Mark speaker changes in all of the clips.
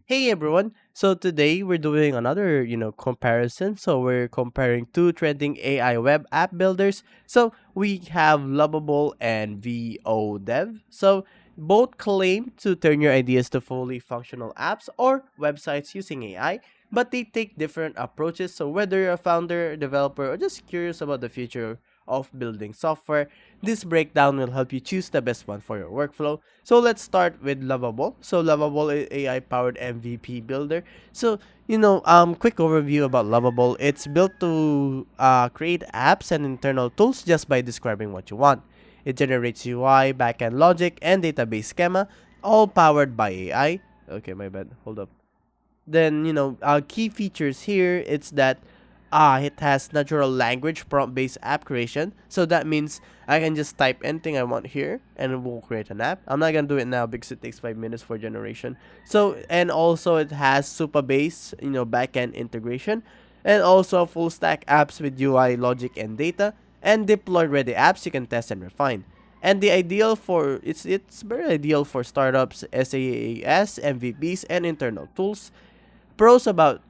Speaker 1: Hey everyone. So today we're doing another, comparison. So we're comparing two trending AI web app builders. So we have Lovable and VODev. So both claim to turn your ideas to fully functional apps or websites using AI, but they take different approaches. So whether you're a founder, developer, or just curious about the future of building software, this breakdown will help you choose the best one for your workflow. So let's start with Lovable. So Lovable is AI powered MVP builder. So quick overview about Lovable. It's built to create apps and internal tools just by describing what you want. It generates UI, backend logic, and database schema, all powered by AI. Okay, my bad. Hold up. Then key features here, it's that it has natural language prompt based app creation. So that means I can just type anything I want here and it will create an app. I'm not gonna do it now because it takes 5 minutes for generation. So and also it has super base backend integration, and also full stack apps with UI logic and data, and deploy ready apps you can test and refine. And the ideal for it's very ideal for startups, SaaS, MVPs, and internal tools. Pros about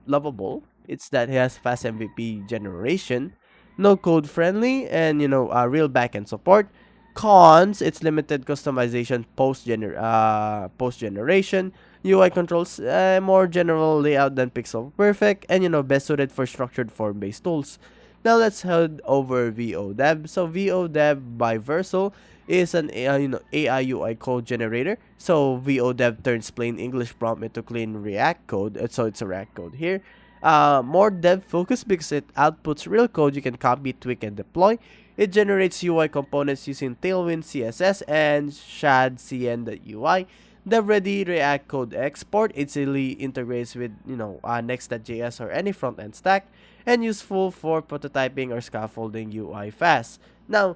Speaker 1: Lovable, it's that it has fast MVP generation, no code friendly, and real backend support. Cons, it's limited customization post generation. UI controls more general layout than pixel perfect, and best suited for structured form based tools. Now let's head over VODev. So VODev by Versal is an AI UI code generator. So VODev turns plain English prompt into clean React code. So it's a React code here. More dev focused because it outputs real code you can copy, tweak, and deploy. It generates UI components using Tailwind CSS and shadcn.ui. The ready React code export easily integrates with Next.js or any front-end stack, and useful for prototyping or scaffolding UI fast. Now,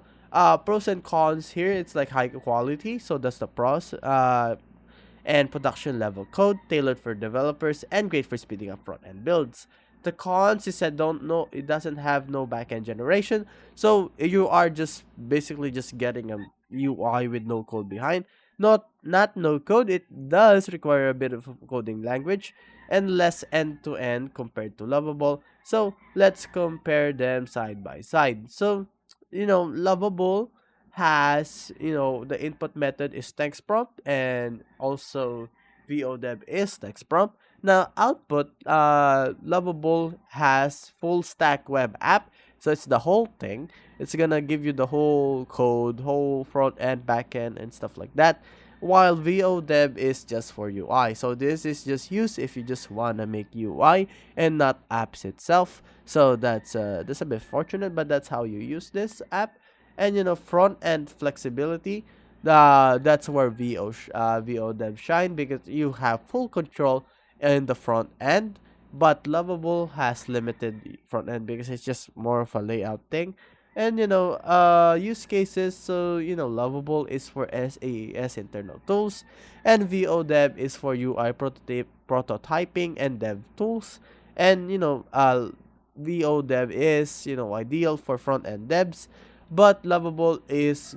Speaker 1: pros and cons here, it's like high quality, so that's the pros. And production level code tailored for developers and great for speeding up front end builds. The cons is that don't know it doesn't have no backend generation, so you are just basically just getting a UI with no code behind. Not no code. It does require a bit of coding language and less end to end compared to Lovable. So let's compare them side by side. So Lovable has the input method is text prompt, and also VODev is text prompt. Now output, Lovable has full stack web app, so it's the whole thing. It's gonna give you the whole code, whole front end, back end, and stuff like that. While VODev is just for UI, so this is just used if you just wanna make UI and not apps itself. So that's a bit fortunate, but that's how you use this app. And front end flexibility, that's where VODev shine because you have full control in the front end, but Lovable has limited front end because it's just more of a layout thing. And use cases, so Lovable is for SaaS internal tools, and VODev is for UI prototyping and dev tools. And VODev is ideal for front end devs, but Lovable is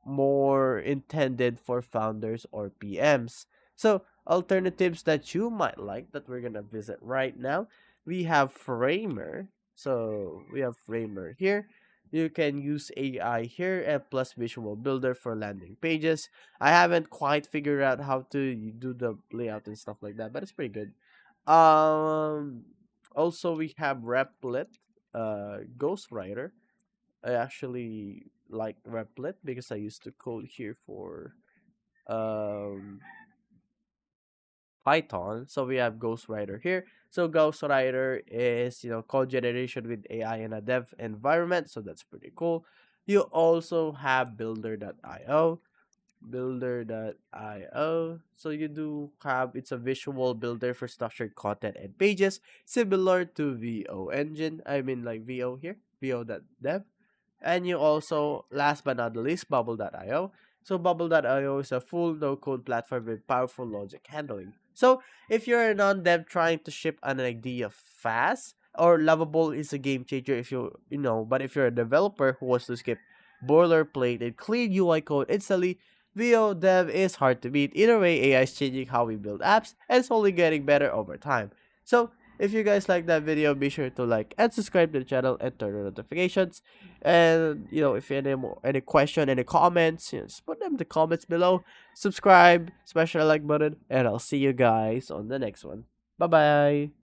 Speaker 1: more intended for founders or PMs. So alternatives that you might like that we're gonna visit right now, we have Framer. So we have Framer here. You can use AI here and plus Visual Builder for landing pages. I haven't quite figured out how to do the layout and stuff like that, but it's pretty good. Um, Also we have Replit, Ghostwriter. I actually like Replit because I used to code here for um Python. So we have Ghostwriter here. So Ghostwriter is code generation with AI in a dev environment. So that's pretty cool. You also have Builder.io. Builder.io. So you do have it's a visual builder for structured content and pages, similar to VO engine. I mean like VO here, VO.dev. And you also, last but not the least, Bubble.io. So Bubble.io is a full no-code platform with powerful logic handling. So if you're a non-dev trying to ship an idea fast, or Lovable is a game changer if but if you're a developer who wants to skip boilerplate and clean UI code instantly, VO dev is hard to beat. Either way, AI is changing how we build apps and it's only getting better over time. So, if you guys like that video, be sure to like and subscribe to the channel and turn on notifications. And if you have any question, any comments, just put them in the comments below. Subscribe, smash the like button, and I'll see you guys on the next one. Bye bye.